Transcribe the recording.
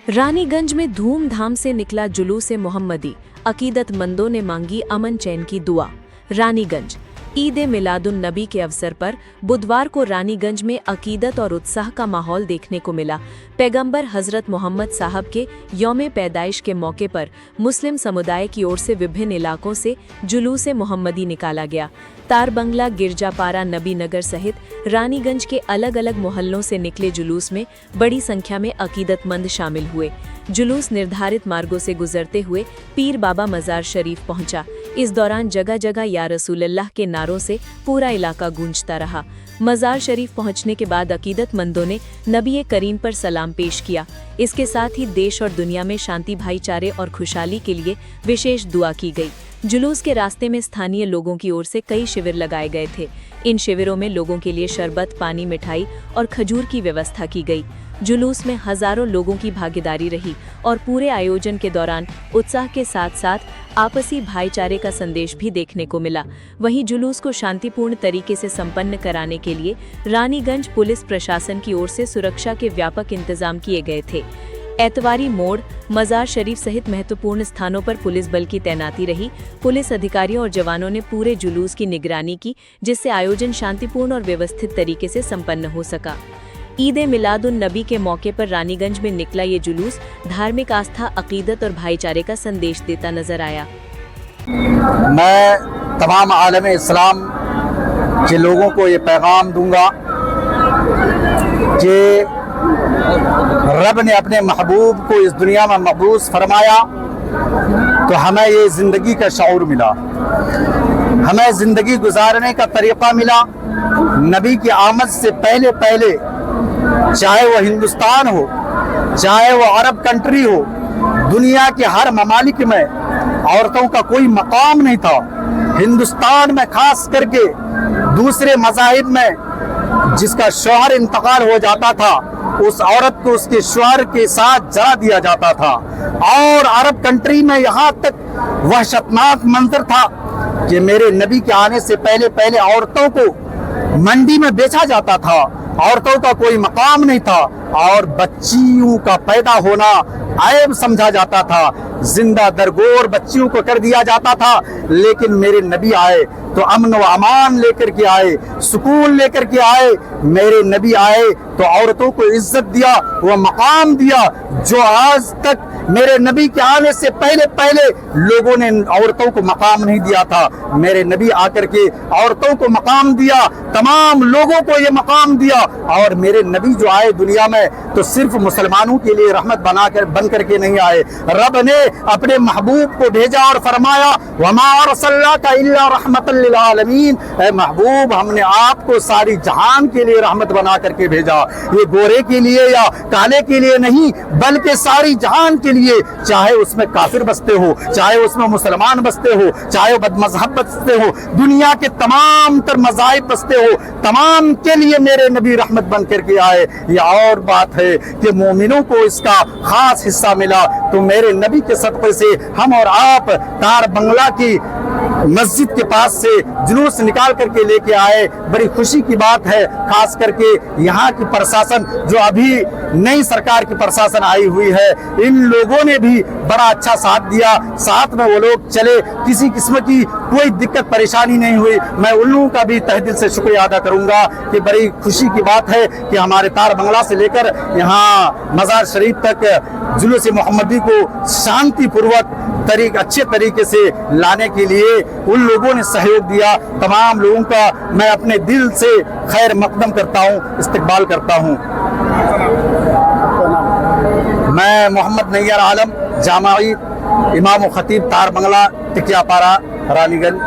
रानीगंज में धूमधाम से निकला जुलूस मोहम्मदी। अकीदतमंदों ने मांगी अमन चैन की दुआ। रानीगंज ईद मिलादुन नबी के अवसर पर बुधवार को रानीगंज में अकीदत और उत्साह का माहौल देखने को मिला। पैगंबर हजरत मोहम्मद साहब के यौम पैदाइश के मौके पर मुस्लिम समुदाय की ओर से विभिन्न इलाकों से जुलूस मोहम्मदी निकाला गया। तारबंगला, गिरजापारा, नबी नगर सहित रानीगंज के अलग अलग मोहल्लों से निकले जुलूस में बड़ी संख्या में अकीदतमंद शामिल हुए। जुलूस निर्धारित मार्गों से गुजरते हुए पीर बाबा मजार शरीफ पहुंचा। इस दौरान जगह जगह या रसूलल्लाह के नारों से पूरा इलाका गूंजता रहा। मजार शरीफ पहुंचने के बाद अकीदतमंदों ने नबी करीम पर सलाम पेश किया। इसके साथ ही देश और दुनिया में शांति, भाईचारे और खुशहाली के लिए विशेष दुआ की गई। जुलूस के रास्ते में स्थानीय लोगों की ओर से कई शिविर लगाए गए थे। इन शिविरों में लोगों के लिए शरबत, पानी, मिठाई और खजूर की व्यवस्था की गई। जुलूस में हजारों लोगों की भागीदारी रही और पूरे आयोजन के दौरान उत्साह के साथ साथ आपसी भाईचारे का संदेश भी देखने को मिला। वहीं जुलूस को शांतिपूर्ण तरीके से संपन्न कराने के लिए रानीगंज पुलिस प्रशासन की ओर से सुरक्षा के व्यापक इंतजाम किए गए थे। एतवारी मोड़, मजार शरीफ सहित महत्वपूर्ण स्थानों पर पुलिस बल की तैनाती रही। पुलिस अधिकारियों और जवानों ने पूरे जुलूस की निगरानी की, जिससे आयोजन शांतिपूर्ण और व्यवस्थित तरीके से संपन्न हो सका। ईद मिलादुन नबी के मौके पर रानीगंज में निकला ये जुलूस धार्मिक आस्था, अकीदत और भाईचारे का संदेश देता नजर आया। मैं तमाम आलम इस्लाम के लोगों को ये पैगाम दूंगा कि रब ने अपने महबूब को इस दुनिया में मबूस फरमाया तो हमें ये ज़िंदगी का शऊर मिला, हमें ज़िंदगी गुजारने का तरीक़ा मिला। नबी की आमद से पहले पहले, चाहे वो हिंदुस्तान हो, चाहे वो अरब कंट्री हो, दुनिया के हर ममालिक में औरतों का कोई मकाम नहीं था। हिंदुस्तान में खास करके दूसरे मज़ाहिब में जिसका शौहर इंतकाल हो जाता था, उस औरत को उसके शौहर के साथ जला दिया जाता था। और अरब कंट्री में यहाँ तक वहशतनाक मंजर था कि मेरे नबी के आने से पहले पहले औरतों को मंडी में बेचा जाता था, औरतों का कोई मकाम नहीं था और बच्चियों का पैदा होना ऐब समझा जाता था। जिंदा दरगोर बच्चियों को कर दिया जाता था। लेकिन मेरे नबी आए तो अमन व अमान लेकर के आए, सुकून लेकर के आए। मेरे नबी आए तो औरतों को इज्जत दिया, वो मकाम दिया जो आज तक मेरे नबी के आने से पहले पहले लोगों ने औरतों को मकाम नहीं दिया था। मेरे नबी आकर के औरतों को मकाम दिया, तमाम लोगों को ये मकाम दिया। और मेरे नबी जो आए दुनिया में तो सिर्फ मुसलमानों के लिए रहमत बन करके नहीं आए। रब ने अपने महबूब को भेजा और फरमाया, वमा अरसलनाका इल्ला रहमतल लिल आलमीन। ऐ महबूब, हमने आपको सारी जहान के लिए रहमत बना करके भेजा। ये गोरे के लिए या काले के लिए नहीं, बल्कि सारी जहान के लिए। चाहे उसमें काफिर बसते हो, चाहे उसमें मुसलमान बसते हो, चाहे बदमज़हब बसते हो, दुनिया के तमाम तर मज़ाहिब बसते हो, तमाम के लिए मेरे नबी रहमत बन करके आए। ये और बात है कि मोमिनों को इसका खास हिस्सा मिला। तो मेरे नबी के सदक़े से हम और आप तार बंगला की मस्जिद के पास से जुलूस निकाल करके लेके आए, बड़ी खुशी की बात है। खास करके यहाँ की प्रशासन जो अभी नई सरकार की प्रशासन आई हुई है, इन लोगों ने भी बड़ा अच्छा साथ दिया। साथ में वो लोग चले, किसी किस्म की कोई दिक्कत परेशानी नहीं हुई। मैं उन लोगों का भी तहे दिल से शुक्रिया अदा करूंगा कि बड़ी खुशी की बात है कि हमारे तार बंगला से लेकर यहाँ मजार शरीफ तक जुलूस मोहम्मदी को शांतिपूर्वक अच्छे तरीके से लाने के लिए उन लोगों ने सहयोग दिया। तमाम लोगों का मैं अपने दिल से खैर मकदम करता हूँ, इस्तकबाल करता हूँ। मैं मोहम्मद नैयर आलम, जामाई इमाम व खतीब तार बंगला, टिकियापारा, रानीगंज।